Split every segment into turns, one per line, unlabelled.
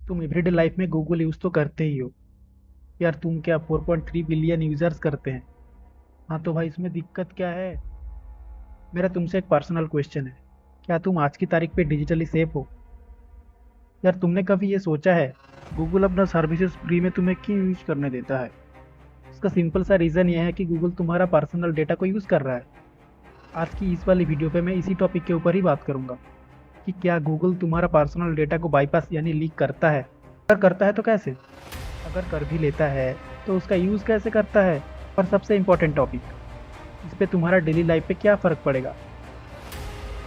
तुम everyday life में Google use तो करते ही हो। यार तुम क्या 4.3 बिलियन यूज़र्स करते हैं। हाँ तो भाई इसमें दिक्कत क्या है। मेरा तुमसे एक पर्सनल क्वेश्चन है। क्या तुम आज की तारीख पे डिजिटली सेफ हो। यार तुमने कभी ये सोचा है गूगल अपना सर्विसेज फ्री में तुम्हें क्यों यूज करने देता है। इसका सिंपल सा रीज़न ये है कि गूगल तुम्हारा पर्सनल डेटा को यूज़ कर रहा है। आज की इस वाली वीडियो पे मैं इसी टॉपिक के ऊपर ही बात करूंगा कि क्या गूगल तुम्हारा पर्सनल डेटा को बाईपास यानी लीक करता है। अगर करता है तो कैसे। अगर कर भी लेता है तो उसका यूज़ कैसे करता है। और सबसे इम्पोर्टेंट टॉपिक, इस पे तुम्हारा डेली लाइफ पे क्या फ़र्क पड़ेगा।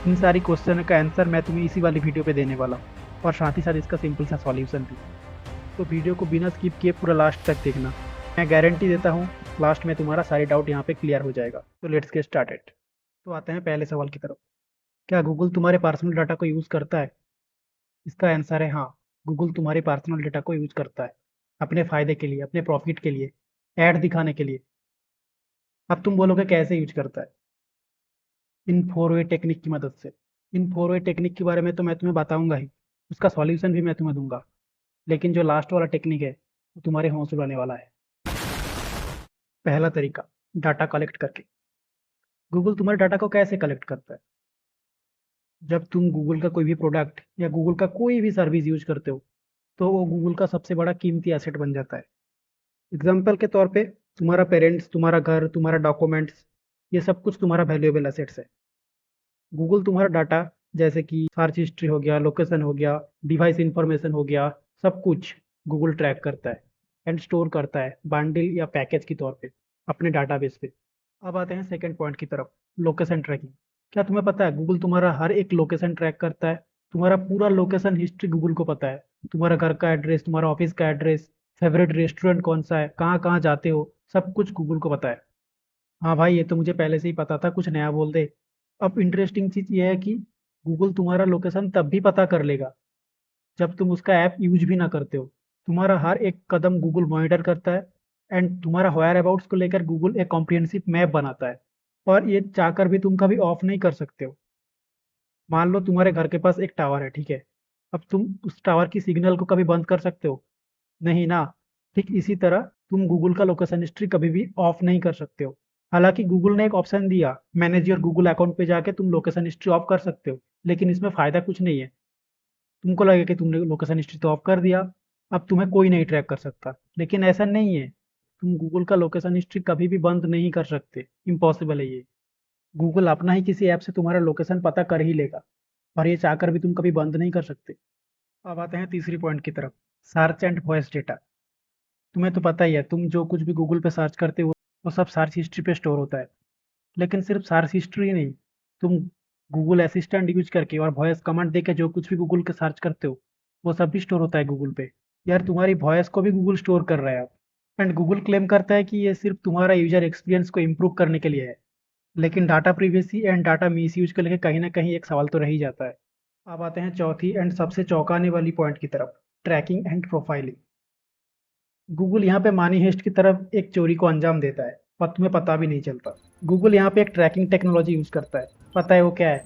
इन सारी क्वेश्चन का आंसर मैं तुम्हें इसी वाली वीडियो पे देने वाला हूँ और साथ ही साथ इसका सिंपल सा सॉल्यूशन भी। तो वीडियो को बिना स्किप किए पूरा लास्ट तक देखना। मैं गारंटी देता हूँ लास्ट में तुम्हारा सारे डाउट यहाँ पे क्लियर हो जाएगा। तो लेट्स गेट स्टार्टेड। तो आते हैं पहले सवाल की तरफ। क्या गूगल तुम्हारे पर्सनल डाटा को यूज़ करता है। इसका आंसर है हाँ। गूगल तुम्हारे पर्सनल डेटा को यूज़ करता है अपने फ़ायदे के लिए, अपने प्रॉफिट के लिए, ऐड दिखाने के लिए। अब तुम बोलोगे कैसे यूज करता है। इन फोर वे टेक्निक की मदद से। इन फोर वे टेक्निक के बारे में तो मैं तुम्हें बताऊंगा ही, उसका सॉल्यूशन भी मैं तुम्हें दूंगा। लेकिन जो लास्ट वाला टेक्निक है वो तुम्हारे होश उड़ाने वाला है। पहला तरीका, डाटा कलेक्ट करके। गूगल तुम्हारे डाटा को कैसे कलेक्ट करता है। जब तुम गूगल का कोई भी प्रोडक्ट या गूगल का कोई भी सर्विस यूज करते हो तो वो गूगल का सबसे बड़ा कीमती एसेट बन जाता है। एग्जाम्पल के तौर पे तुम्हारा पेरेंट्स, तुम्हारा घर, तुम्हारा डॉक्यूमेंट्स, ये सब कुछ तुम्हारा वैल्यूएबल एसेट्स है। गूगल तुम्हारा डाटा जैसे कि सर्च हिस्ट्री हो गया, लोकेशन हो गया, डिवाइस इंफॉर्मेशन हो गया, सब कुछ गूगल ट्रैक करता है एंड स्टोर करता है बंडल या पैकेज की तौर पे अपने डाटाबेस पे। अब आते हैं सेकंड पॉइंट की तरफ, लोकेशन ट्रैकिंग। क्या तुम्हें पता है गूगल तुम्हारा हर एक लोकेशन ट्रैक करता है। तुम्हारा पूरा लोकेशन हिस्ट्री गूगल को पता है। तुम्हारा घर का एड्रेस, तुम्हारा ऑफिस का एड्रेस, फेवरेट रेस्टोरेंट कौन सा है, कहाँ कहाँ जाते हो, सब कुछ गूगल को पता है। हाँ भाई ये तो मुझे पहले से ही पता था, कुछ नया बोल दे। अब इंटरेस्टिंग चीज ये है कि गूगल तुम्हारा लोकेशन तब भी पता कर लेगा जब तुम उसका ऐप यूज भी ना करते हो। तुम्हारा हर एक कदम गूगल मॉनिटर करता है एंड तुम्हारा वायर अबाउट्स को लेकर गूगल एक कॉम्प्रिहेंसिव मैप बनाता है। और ये चाहकर भी तुम कभी ऑफ नहीं कर सकते हो। मान लो तुम्हारे घर के पास एक टावर है, ठीक है। अब तुम उस टावर की सिग्नल को कभी बंद कर सकते हो, नहीं ना। ठीक इसी तरह तुम गूगल का लोकेशन हिस्ट्री कभी भी ऑफ नहीं कर सकते हो। हालांकि गूगल ने एक ऑप्शन दिया, मैनेज योर गूगल अकाउंट पे जाके तुम लोकेशन हिस्ट्री ऑफ कर सकते हो, लेकिन इसमें फायदा कुछ नहीं है। तुमको लगेगा कि तुमने लोकेशन हिस्ट्री तो ऑफ कर दिया, अब तुम्हें कोई नहीं ट्रैक कर सकता, लेकिन ऐसा नहीं है। तुम गूगल का लोकेशन हिस्ट्री कभी भी बंद नहीं कर सकते, इम्पॉसिबल है ये। गूगल अपना ही किसी ऐप से तुम्हारा लोकेशन पता कर ही लेगा और ये चाहकर भी तुम कभी बंद नहीं कर सकते। अब आते हैं तीसरी पॉइंट की तरफ, सर्च एंड वॉइस डेटा। तुम्हें तो पता ही है, तुम जो कुछ भी गूगल पे सर्च करते हो वो सब सर्च हिस्ट्री पे स्टोर होता है। लेकिन सिर्फ सर्च हिस्ट्री ही नहीं, तुम गूगल असिस्टेंट यूज करके और वॉइस कमांड देके जो कुछ भी गूगल के सर्च करते हो वो सब भी स्टोर होता है गूगल पे। यार तुम्हारी वॉइस को भी गूगल स्टोर कर रहा है अब। एंड गूगल क्लेम करता है कि ये सिर्फ तुम्हारा यूजर एक्सपीरियंस को इम्प्रूव करने के लिए है। लेकिन data privacy and data miss use को लेकर कहीं ना कहीं एक सवाल तो रह ही जाता है। अब आते हैं चौथी एंड सबसे चौंकाने वाली पॉइंट की तरफ, ट्रैकिंग एंड प्रोफाइलिंग। गूगल यहाँ पे मनी हेस्ट की तरफ एक चोरी को अंजाम देता है और तुम्हें पता भी नहीं चलता। गूगल यहाँ पे एक ट्रैकिंग टेक्नोलॉजी यूज करता है। पता है वो क्या है।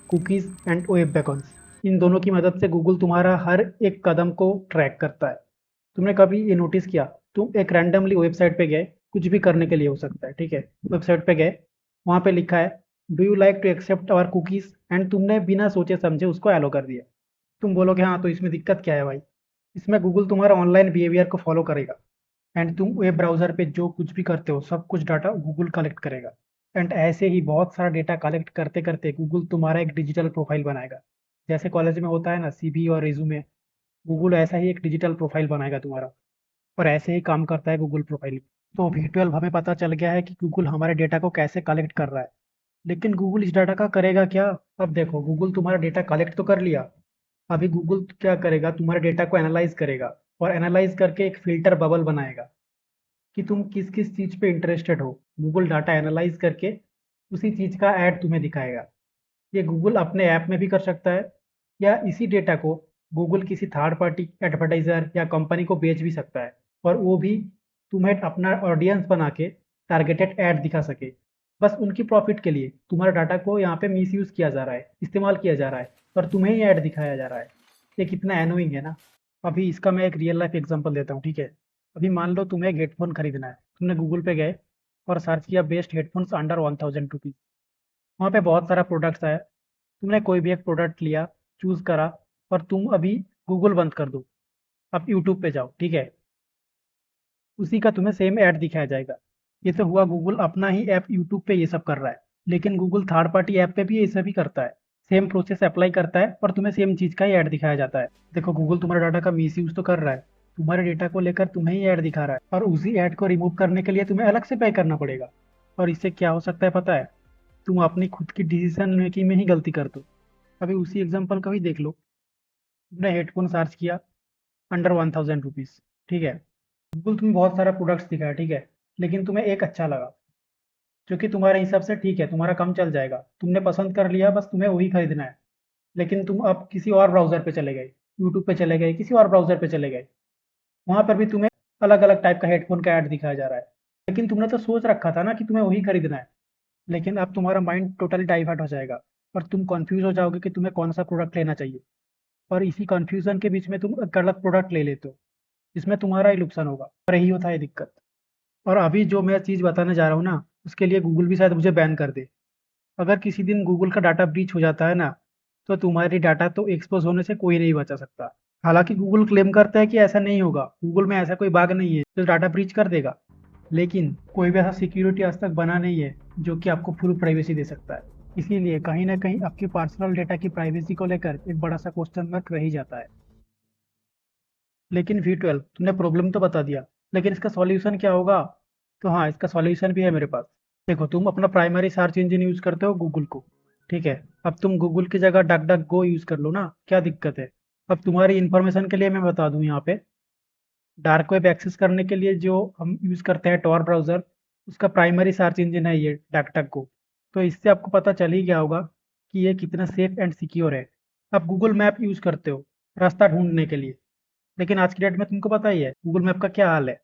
Cookies and web beacons. इन दोनों की मदद से गूगल तुम्हारा हर एक कदम को ट्रैक करता है। तुमने कभी ये नोटिस किया, तुम एक रैंडमली वेबसाइट पे गए, कुछ भी करने के लिए हो सकता है, ठीक है। वेबसाइट पे गए, वहाँ पे लिखा है do you like to accept our cookies, and तुमने बिना सोचे समझे उसको एलो कर दिया। तुम बोलोगे हाँ तो इसमें दिक्कत क्या है भाई। इसमें गूगल तुम्हारा ऑनलाइन बिहेवियर को फॉलो करेगा एंड तुम वेब ब्राउज़र पे जो कुछ भी करते हो सब कुछ डाटा गूगल कलेक्ट करेगा। एंड ऐसे ही बहुत सारा डेटा कलेक्ट करते करते गूगल तुम्हारा एक डिजिटल प्रोफाइल बनाएगा। जैसे कॉलेज में होता है ना सीवी और रिज्यूमे, गूगल ऐसा ही एक डिजिटल प्रोफाइल बनाएगा तुम्हारा। और ऐसे ही काम करता है गूगल प्रोफाइल। तो V12 हमें पता चल गया है कि गूगल हमारे डेटा को कैसे कलेक्ट कर रहा है। लेकिन गूगल इस डाटा का करेगा क्या। अब देखो, गूगल तुम्हारा डेटा कलेक्ट तो कर लिया, अभी गूगल क्या करेगा, तुम्हारे डेटा को एनालाइज करेगा और एनालाइज करके एक फिल्टर बबल बनाएगा कि तुम किस किस चीज पे इंटरेस्टेड हो। गूगल डाटा एनालाइज करके उसी चीज का ऐड तुम्हें दिखाएगा। ये गूगल अपने ऐप में भी कर सकता है या इसी डेटा को गूगल किसी थर्ड पार्टी एडवर्टाइजर या कंपनी को बेच भी सकता है और वो भी तुम्हें अपना ऑडियंस बना के टारगेटेड ऐड दिखा सके। बस उनकी प्रॉफिट के लिए तुम्हारे डाटा को यहाँ पे मिसयूज किया जा रहा है, इस्तेमाल किया जा रहा है और तुम्हें ही ऐड दिखाया जा रहा है। ये कितना एनोइंग है ना। अभी इसका मैं एक रियल लाइफ एग्जांपल देता हूँ, ठीक है। अभी मान लो तुम्हें एक हेडफोन खरीदना है, तुमने गूगल पे गए और सर्च किया बेस्ट हेडफोन्स अंडर 1000 रुपीज़। वहाँ पे बहुत सारा प्रोडक्ट्स आया, तुमने कोई भी एक प्रोडक्ट लिया, चूज करा, और तुम अभी गूगल बंद कर दो, अब यूट्यूब पे जाओ, ठीक है। उसी का तुम्हें सेम ऐड दिखाया जाएगा। ये तो हुआ गूगल अपना ही ऐप यूट्यूब पे ये सब कर रहा है, लेकिन गूगल थर्ड पार्टी ऐप पे भी ये सब ही करता है। सेम प्रोसेस अप्लाई करता है और तुम्हें सेम चीज़ का ही ऐड दिखाया जाता है। देखो, गूगल तुम्हारे डाटा का मिस यूज तो कर रहा है, तुम्हारे डेटा को लेकर तुम्हें ही ऐड दिखा रहा है, और उसी ऐड को रिमूव करने के लिए तुम्हें अलग से पे करना पड़ेगा। और इससे क्या हो सकता है पता है? तुम अपनी खुद की डिसीजन मेकिंग में ही गलती कर दो। अभी उसी एग्जाम्पल का भी देख लो। तुमने हेडफोन सर्च किया अंडर 1000 रुपीज़, ठीक है। गूगल तुम्हें बहुत सारा प्रोडक्ट्स दिखाया, ठीक है, लेकिन तुम्हें एक अच्छा लगा जो कि तुम्हारे हिसाब से ठीक है, तुम्हारा काम चल जाएगा, तुमने पसंद कर लिया, बस तुम्हें वही खरीदना है। लेकिन तुम अब किसी और ब्राउज़र पे चले गए, यूट्यूब पे चले गए, किसी और ब्राउज़र पे चले गए, वहाँ पर भी तुम्हें अलग अलग टाइप का हेडफोन का ऐड दिखाया जा रहा है। लेकिन तुमने तो सोच रखा था ना कि तुम्हें वही खरीदना है। लेकिन अब तुम्हारा माइंड टोटली डाइवर्ट हो जाएगा और तुम कंफ्यूज हो जाओगे कि तुम्हें कौन सा प्रोडक्ट लेना चाहिए। और इसी कंफ्यूजन के बीच में तुम एक गलत प्रोडक्ट ले लेते हो, जिसमें तुम्हारा ही नुकसान होगा, और यही होता है दिक्कत। और अभी जो मैं चीज़ बताने जा रहा हूँ ना, उसके लिए गूगल भी शायद मुझे बैन कर दे। अगर किसी दिन गूगल का डाटा ब्रीच हो जाता है ना, तो तुम्हारी डाटा तो एक्सपोज होने से कोई नहीं बचा सकता। हालांकि गूगल क्लेम करता है कि ऐसा नहीं होगा, गूगल में ऐसा कोई बाग नहीं है जो डाटा ब्रीच कर देगा। लेकिन कोई भी ऐसा सिक्योरिटी आज तक बना नहीं है जो कि आपको फुल प्राइवेसी दे सकता है। इसीलिए कहीं ना कहीं आपकी पर्सनल डेटा की प्राइवेसी को लेकर एक बड़ा सा क्वेश्चन मार्क रह ही जाता है। लेकिन V12 तुमने प्रॉब्लम तो बता दिया, लेकिन इसका सॉल्यूशन क्या होगा? तो हाँ, इसका सॉल्यूशन भी है मेरे पास। देखो, तुम अपना प्राइमरी सर्च इंजन यूज करते हो गूगल को, ठीक है। अब तुम गूगल की जगह डक डक गो यूज कर लो ना, क्या दिक्कत है? अब तुम्हारी इंफॉर्मेशन के लिए मैं बता दूं, यहाँ पे डार्क वेब एक्सेस करने के लिए जो हम यूज करते हैं टॉर ब्राउजर, उसका प्राइमरी सर्च इंजन है ये डक डक गो। तो इससे आपको पता चल ही गया होगा कि ये कितना सेफ एंड सिक्योर है। आप गूगल मैप यूज करते हो रास्ता ढूंढने के लिए, लेकिन आज की डेट में तुमको पता ही है गूगल मैप का क्या हाल है।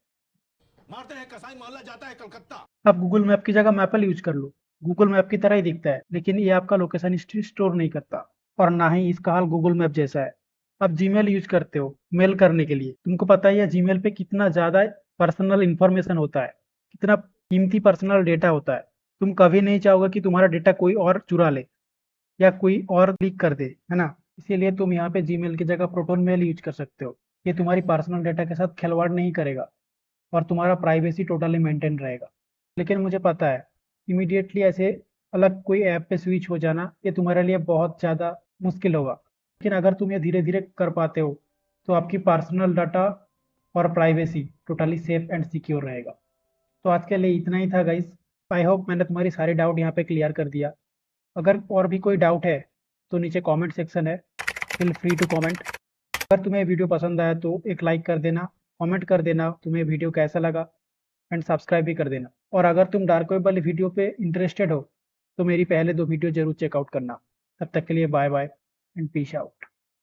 मारते हैं कसाई मोहल्ला जाता है कलकत्ता।
आप गूगल मैप की जगह मैपल यूज कर लो, गूगल मैप की तरह ही दिखता है, लेकिन ये आपका लोकेशन हिस्ट्री स्टोर नहीं करता, और ना ही इसका हाल गूगल मैप जैसा है। आप जीमेल यूज करते हो मेल करने के लिए, तुमको पता ही है जीमेल पे कितना ज्यादा पर्सनल इंफॉर्मेशन होता है, कितना कीमती पर्सनल डेटा होता है। तुम कभी नहीं चाहोगे कि तुम्हारा डेटा कोई और चुरा ले या कोई और लीक कर दे, है ना। इसीलिए तुम यहाँ पे जीमेल की जगह प्रोटोन मेल यूज कर सकते हो। ये तुम्हारी पर्सनल डेटा के साथ खिलवाड़ नहीं करेगा और तुम्हारा प्राइवेसी टोटली मेंटेन रहेगा। लेकिन मुझे पता है, इमीडिएटली ऐसे अलग कोई ऐप पे स्विच हो जाना ये तुम्हारे लिए बहुत ज़्यादा मुश्किल होगा। लेकिन अगर तुम ये धीरे धीरे कर पाते हो, तो आपकी पर्सनल डाटा और privacy totally safe and secure रहेगा। तो आज के लिए इतना ही था गाइस। आई होप मैंने तुम्हारी सारी डाउट यहाँ पे क्लियर कर दिया। अगर और भी कोई डाउट है तो नीचे कमेंट सेक्शन है, फील फ्री टू कमेंट। अगर तुम्हें वीडियो पसंद आया तो एक लाइक कर देना, कमेंट कर देना तुम्हें वीडियो कैसा लगा, एंड सब्सक्राइब भी कर देना। और अगर तुम डार्क वेब वाली वीडियो पे इंटरेस्टेड हो तो मेरी पहले 2 वीडियो जरूर चेकआउट करना। तब तक के लिए bye bye and peace out.